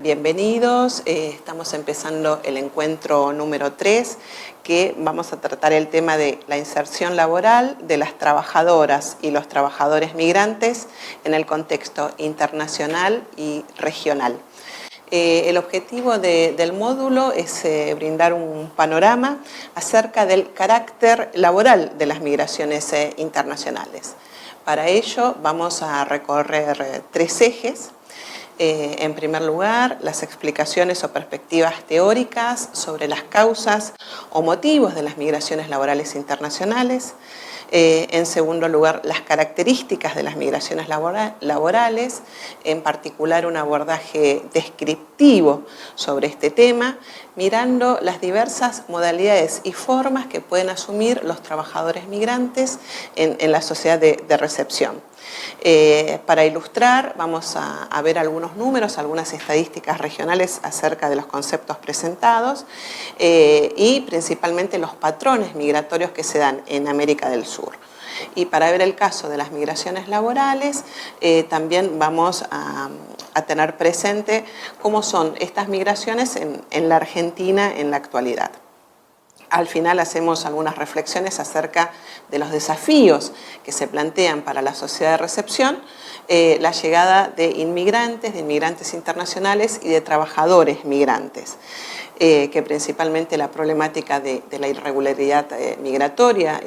bienvenidos. Estamos empezando el encuentro número 3, que vamos a tratar el tema de la inserción laboral de las trabajadoras y los trabajadores migrantes en el contexto internacional y regional. El objetivo del módulo es brindar un panorama acerca del carácter laboral de las migraciones internacionales. Para ello vamos a recorrer 3 ejes. En primer lugar, las explicaciones o perspectivas teóricas sobre las causas o motivos de las migraciones laborales internacionales. En segundo lugar, las características de las migraciones laborales, en particular un abordaje descriptivo sobre este tema, mirando las diversas modalidades y formas que pueden asumir los trabajadores migrantes en la sociedad de recepción. Para ilustrar, vamos a ver algunos números, algunas estadísticas regionales acerca de los conceptos presentados y principalmente los patrones migratorios que se dan en América del Sur. Y para ver el caso de las migraciones laborales, también vamos a tener presente cómo son estas migraciones en la Argentina en la actualidad. Al final hacemos algunas reflexiones acerca de los desafíos que se plantean para la sociedad de recepción, la llegada de inmigrantes internacionales y de trabajadores migrantes, que principalmente la problemática de la irregularidad migratoria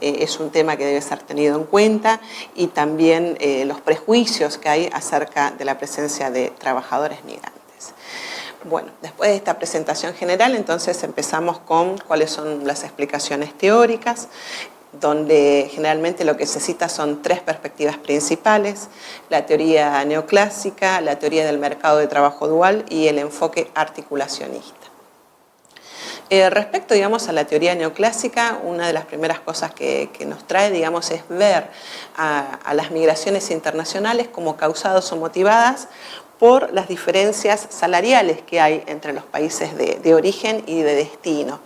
es un tema que debe ser tenido en cuenta, y también los prejuicios que hay acerca de la presencia de trabajadores migrantes. Bueno, después de esta presentación general, entonces empezamos con cuáles son las explicaciones teóricas, donde generalmente lo que se cita son 3 perspectivas principales: la teoría neoclásica, la teoría del mercado de trabajo dual y el enfoque articulacionista. Respecto, digamos, a la teoría neoclásica, una de las primeras cosas que nos trae, digamos, es ver a las migraciones internacionales como causadas o motivadas por las diferencias salariales que hay entre los países de origen y de destino.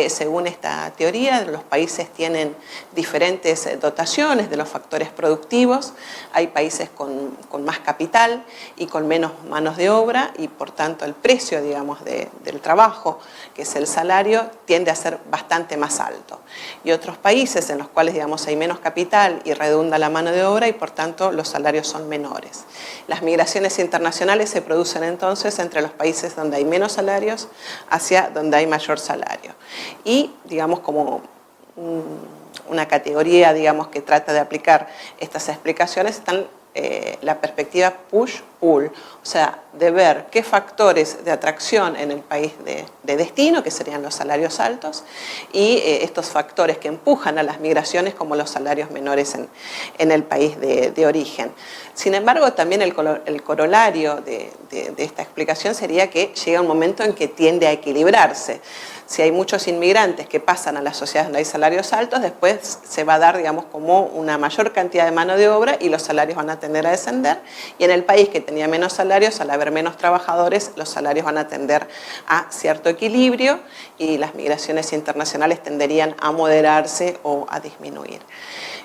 Según esta teoría, los países tienen diferentes dotaciones de los factores productivos. Hay países con más capital y con menos manos de obra, y por tanto el precio, digamos, del trabajo, que es el salario, tiende a ser bastante más alto. Y otros países en los cuales, digamos, hay menos capital y redunda la mano de obra, y por tanto los salarios son menores. Las migraciones internacionales se producen entonces entre los países donde hay menos salarios hacia donde hay mayor salario. Y, digamos, como una categoría, digamos, que trata de aplicar estas explicaciones, están la perspectiva push-pull, o sea, de ver qué factores de atracción en el país de destino, que serían los salarios altos, y estos factores que empujan a las migraciones, como los salarios menores en el país de origen. Sin embargo, también el corolario de esta explicación sería que llega un momento en que tiende a equilibrarse. Si hay muchos inmigrantes que pasan a las sociedades donde hay salarios altos, después se va a dar, digamos, como una mayor cantidad de mano de obra y los salarios van a tender a descender. Y en el país que tenía menos salarios, al haber menos trabajadores, los salarios van a tender a cierto equilibrio y las migraciones internacionales tenderían a moderarse o a disminuir.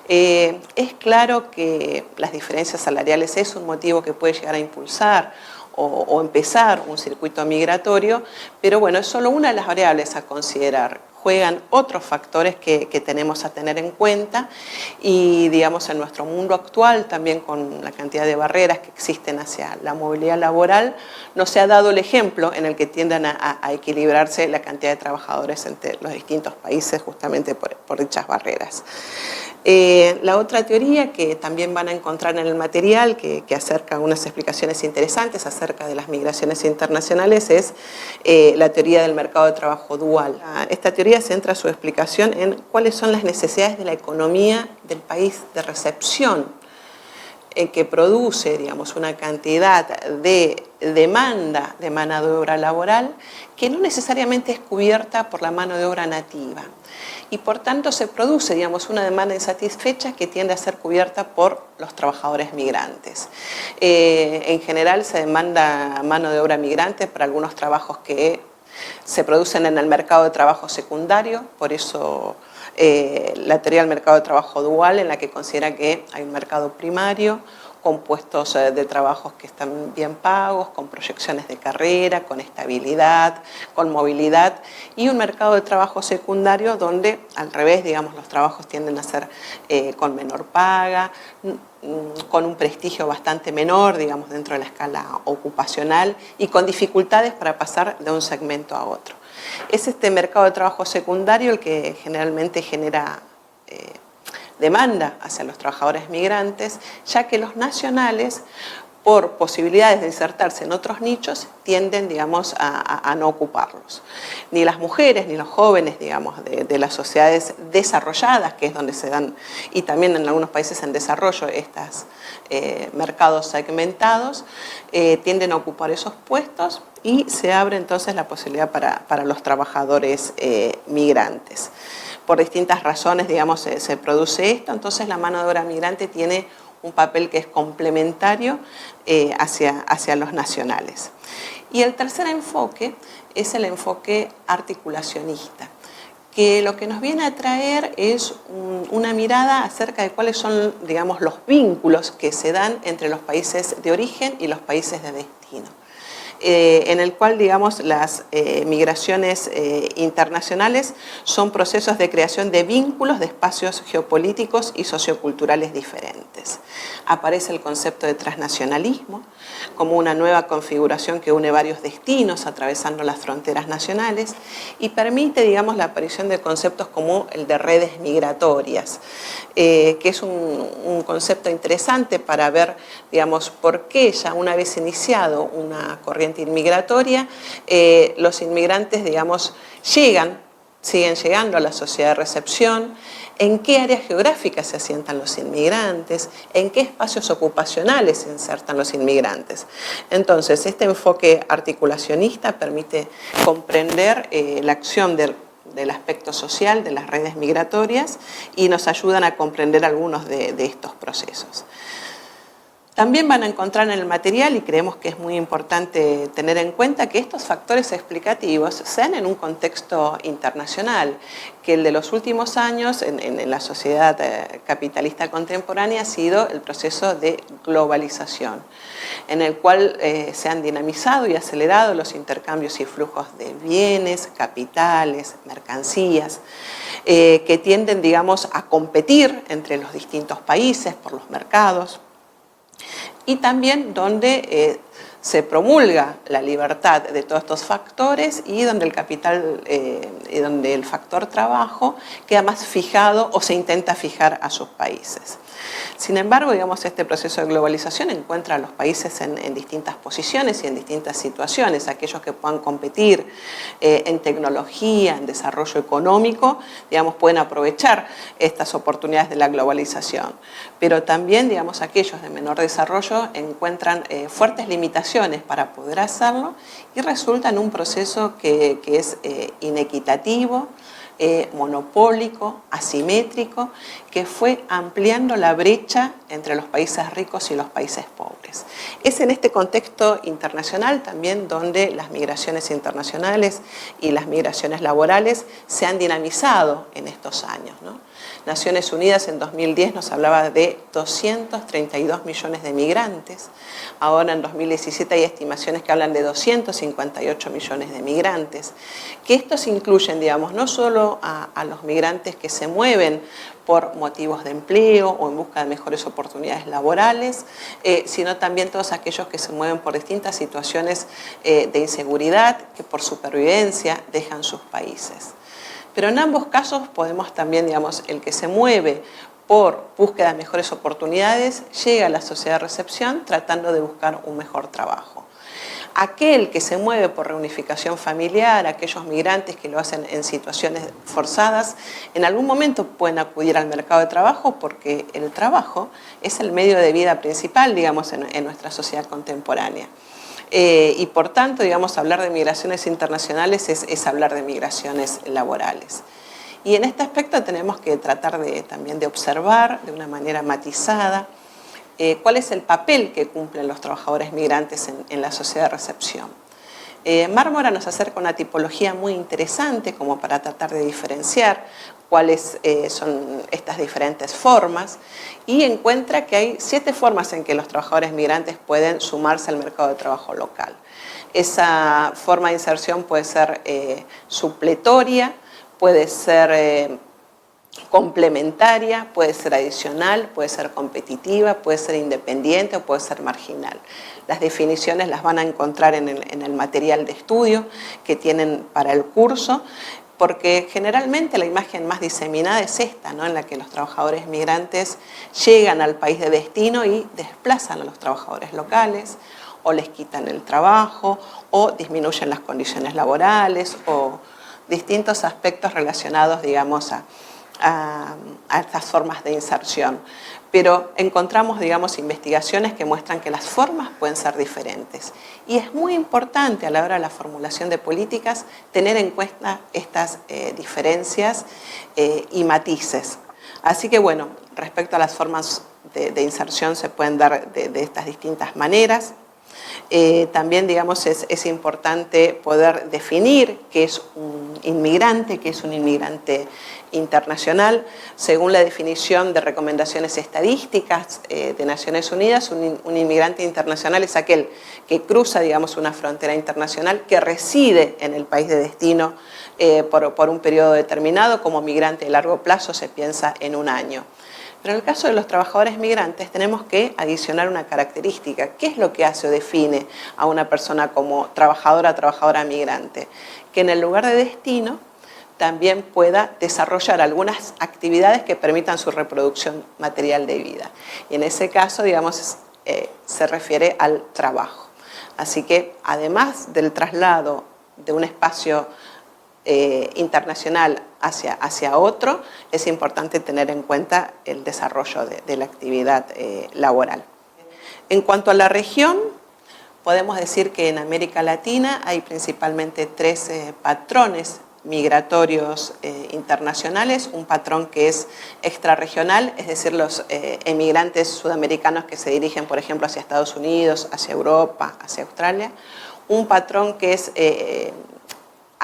Es claro que las diferencias salariales es un motivo que puede llegar a impulsar o empezar un circuito migratorio, pero bueno, es solo una de las variables a considerar. Juegan otros factores que tenemos a tener en cuenta, y, digamos, en nuestro mundo actual, también con la cantidad de barreras que existen hacia la movilidad laboral, no se ha dado el ejemplo en el que tiendan a equilibrarse la cantidad de trabajadores entre los distintos países justamente por dichas barreras. La otra teoría que también van a encontrar en el material, que acerca unas explicaciones interesantes acerca de las migraciones internacionales, es la teoría del mercado de trabajo dual. Esta teoría centra su explicación en cuáles son las necesidades de la economía del país de recepción, que produce, digamos, una cantidad de demanda de mano de obra laboral que no necesariamente es cubierta por la mano de obra nativa. Y por tanto se produce, digamos, una demanda insatisfecha que tiende a ser cubierta por los trabajadores migrantes. En general se demanda mano de obra migrante para algunos trabajos que se producen en el mercado de trabajo secundario, por eso la teoría del mercado de trabajo dual, en la que considera que hay un mercado primario, con puestos de trabajo que están bien pagos, con proyecciones de carrera, con estabilidad, con movilidad, y un mercado de trabajo secundario donde, al revés, digamos, los trabajos tienden a ser con menor paga, con un prestigio bastante menor, digamos, dentro de la escala ocupacional y con dificultades para pasar de un segmento a otro. Es este mercado de trabajo secundario el que generalmente genera demanda hacia los trabajadores migrantes, ya que los nacionales, por posibilidades de insertarse en otros nichos, tienden, digamos, a no ocuparlos. Ni las mujeres, ni los jóvenes, digamos, de las sociedades desarrolladas, que es donde se dan, y también en algunos países en desarrollo, estos mercados segmentados, tienden a ocupar esos puestos y se abre entonces la posibilidad para los trabajadores migrantes. Por distintas razones, digamos, se produce esto, entonces la mano de obra migrante tiene un papel que es complementario hacia los nacionales. Y el tercer enfoque es el enfoque articulacionista, que lo que nos viene a traer es una mirada acerca de cuáles son, digamos, los vínculos que se dan entre los países de origen y los países de destino. En el cual, digamos, las migraciones internacionales son procesos de creación de vínculos de espacios geopolíticos y socioculturales diferentes. Aparece el concepto de transnacionalismo como una nueva configuración que une varios destinos atravesando las fronteras nacionales y permite, digamos, la aparición de conceptos como el de redes migratorias, que es un concepto interesante para ver, digamos, por qué ya una vez iniciado una corriente inmigratoria, los inmigrantes, digamos, siguen llegando a la sociedad de recepción, en qué áreas geográficas se asientan los inmigrantes, en qué espacios ocupacionales se insertan los inmigrantes. Entonces, este enfoque articulacionista permite comprender la acción del aspecto social de las redes migratorias y nos ayudan a comprender algunos de estos procesos. También van a encontrar en el material, y creemos que es muy importante tener en cuenta, que estos factores explicativos se dan en un contexto internacional, que el de los últimos años en la sociedad capitalista contemporánea ha sido el proceso de globalización, en el cual se han dinamizado y acelerado los intercambios y flujos de bienes, capitales, mercancías, que tienden, digamos, a competir entre los distintos países por los mercados, y también donde se promulga la libertad de todos estos factores y donde el capital y donde el factor trabajo queda más fijado o se intenta fijar a sus países. Sin embargo, digamos, este proceso de globalización encuentra a los países en distintas posiciones y en distintas situaciones. Aquellos que puedan competir en tecnología, en desarrollo económico, digamos, pueden aprovechar estas oportunidades de la globalización. Pero también, digamos, aquellos de menor desarrollo encuentran fuertes limitaciones para poder hacerlo y resulta en un proceso que es inequitativo, monopólico, asimétrico, que fue ampliando la brecha entre los países ricos y los países pobres. Es en este contexto internacional también donde las migraciones internacionales y las migraciones laborales se han dinamizado en estos años, ¿no? Naciones Unidas en 2010 nos hablaba de 232 millones de migrantes. Ahora en 2017 hay estimaciones que hablan de 258 millones de migrantes. Que estos incluyen, digamos, no solo a los migrantes que se mueven por motivos de empleo o en busca de mejores oportunidades laborales, sino también todos aquellos que se mueven por distintas situaciones de inseguridad, que por supervivencia dejan sus países. Pero en ambos casos podemos también, digamos, el que se mueve por búsqueda de mejores oportunidades llega a la sociedad de recepción tratando de buscar un mejor trabajo. Aquel que se mueve por reunificación familiar, aquellos migrantes que lo hacen en situaciones forzadas, en algún momento pueden acudir al mercado de trabajo porque el trabajo es el medio de vida principal, digamos, en nuestra sociedad contemporánea. Y por tanto, digamos, hablar de migraciones internacionales es hablar de migraciones laborales. Y en este aspecto tenemos que tratar también de observar de una manera matizada cuál es el papel que cumplen los trabajadores migrantes en la sociedad de recepción. Mármora nos acerca una tipología muy interesante como para tratar de diferenciar cuáles son estas diferentes formas y encuentra que hay 7 formas en que los trabajadores migrantes pueden sumarse al mercado de trabajo local. Esa forma de inserción puede ser supletoria, puede ser complementaria, puede ser adicional, puede ser competitiva, puede ser independiente o puede ser marginal. Las definiciones las van a encontrar en el material de estudio que tienen para el curso, porque generalmente la imagen más diseminada es esta, ¿no? En la que los trabajadores migrantes llegan al país de destino y desplazan a los trabajadores locales, o les quitan el trabajo, o disminuyen las condiciones laborales, o distintos aspectos relacionados, digamos, a estas formas de inserción. Pero encontramos, digamos, investigaciones que muestran que las formas pueden ser diferentes. Y es muy importante a la hora de la formulación de políticas tener en cuenta estas diferencias y matices. Así que, bueno, respecto a las formas de inserción se pueden dar de estas distintas maneras. También, digamos, es importante poder definir qué es un inmigrante internacional. Según la definición de recomendaciones estadísticas de Naciones Unidas, un inmigrante internacional es aquel que cruza, digamos, una frontera internacional, que reside en el país de destino por un periodo determinado. Como migrante de largo plazo se piensa en un año. Pero en el caso de los trabajadores migrantes tenemos que adicionar una característica. ¿Qué es lo que hace o define a una persona como trabajadora migrante? Que en el lugar de destino también pueda desarrollar algunas actividades que permitan su reproducción material de vida. Y en ese caso, digamos, se refiere al trabajo. Así que además del traslado de un espacio internacional hacia otro, es importante tener en cuenta el desarrollo de la actividad laboral. En cuanto a la región, podemos decir que en América Latina hay principalmente 3 patrones migratorios internacionales. Un patrón que es extrarregional, es decir, los emigrantes sudamericanos que se dirigen, por ejemplo, hacia Estados Unidos, hacia Europa, hacia Australia. Un patrón que es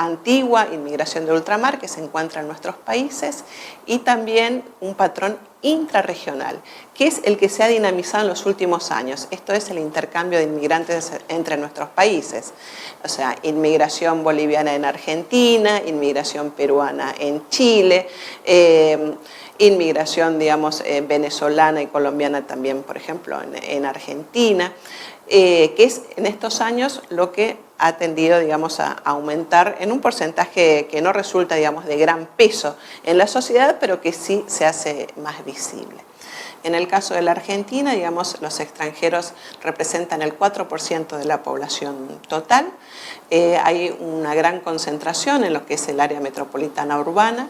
antigua inmigración de ultramar que se encuentra en nuestros países, y también un patrón intrarregional, que es el que se ha dinamizado en los últimos años. Esto es el intercambio de inmigrantes entre nuestros países. O sea, inmigración boliviana en Argentina, inmigración peruana en Chile, inmigración, digamos, venezolana y colombiana también, por ejemplo, en Argentina, que es en estos años lo que ha tendido, digamos, a aumentar en un porcentaje que no resulta, digamos, de gran peso en la sociedad, pero que sí se hace más visible. En el caso de la Argentina, digamos, los extranjeros representan el 4% de la población total. Hay una gran concentración en lo que es el área metropolitana urbana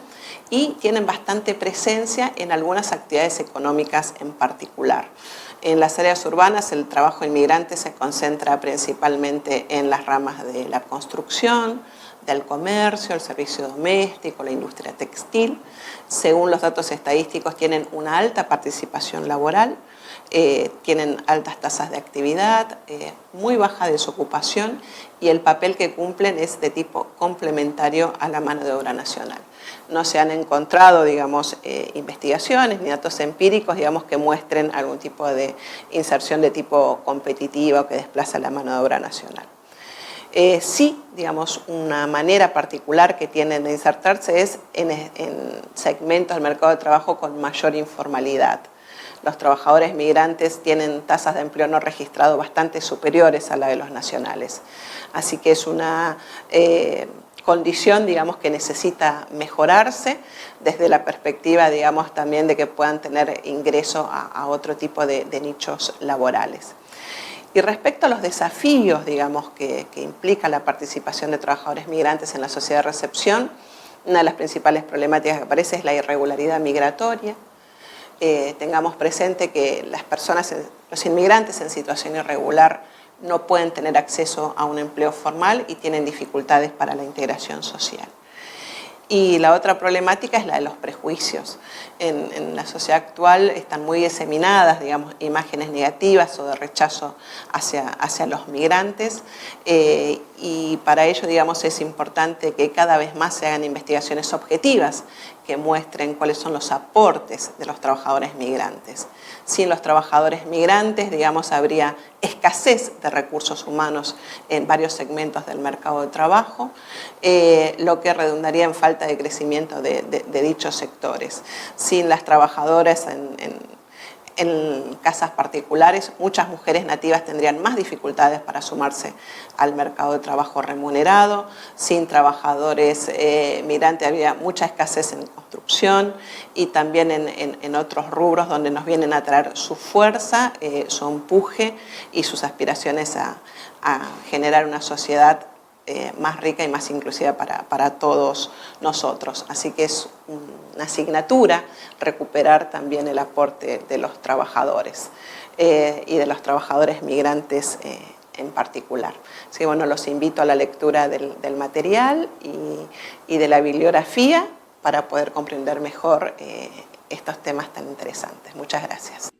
y tienen bastante presencia en algunas actividades económicas en particular. En las áreas urbanas el trabajo inmigrante se concentra principalmente en las ramas de la construcción, del comercio, el servicio doméstico, la industria textil. Según los datos estadísticos, tienen una alta participación laboral, tienen altas tasas de actividad, muy baja desocupación, y el papel que cumplen es de tipo complementario a la mano de obra nacional. No se han encontrado, digamos, investigaciones ni datos empíricos, digamos, que muestren algún tipo de inserción de tipo competitiva o que desplaza la mano de obra nacional. Sí, digamos, una manera particular que tienen de insertarse es en segmentos del mercado de trabajo con mayor informalidad. Los trabajadores migrantes tienen tasas de empleo no registrado bastante superiores a la de los nacionales. Así que es una condición, digamos, que necesita mejorarse desde la perspectiva, digamos, también de que puedan tener ingreso a otro tipo de nichos laborales. Y respecto a los desafíos, digamos, que implica la participación de trabajadores migrantes en la sociedad de recepción, una de las principales problemáticas que aparece es la irregularidad migratoria. Tengamos presente que los inmigrantes en situación irregular no pueden tener acceso a un empleo formal y tienen dificultades para la integración social. Y la otra problemática es la de los prejuicios. En la sociedad actual están muy diseminadas, digamos, imágenes negativas o de rechazo hacia los migrantes, y para ello, digamos, es importante que cada vez más se hagan investigaciones objetivas que muestren cuáles son los aportes de los trabajadores migrantes. Sin los trabajadores migrantes, digamos, habría escasez de recursos humanos en varios segmentos del mercado de trabajo, lo que redundaría en falta de crecimiento de dichos sectores. Sin las trabajadoras en casas particulares, muchas mujeres nativas tendrían más dificultades para sumarse al mercado de trabajo remunerado. Sin trabajadores migrantes había mucha escasez en construcción y también en otros rubros donde nos vienen a traer su fuerza, su empuje y sus aspiraciones a generar una sociedad más rica y más inclusiva para todos nosotros. Así que es una asignatura recuperar también el aporte de los trabajadores y de los trabajadores migrantes en particular. Así que bueno, los invito a la lectura del material y de la bibliografía para poder comprender mejor estos temas tan interesantes. Muchas gracias.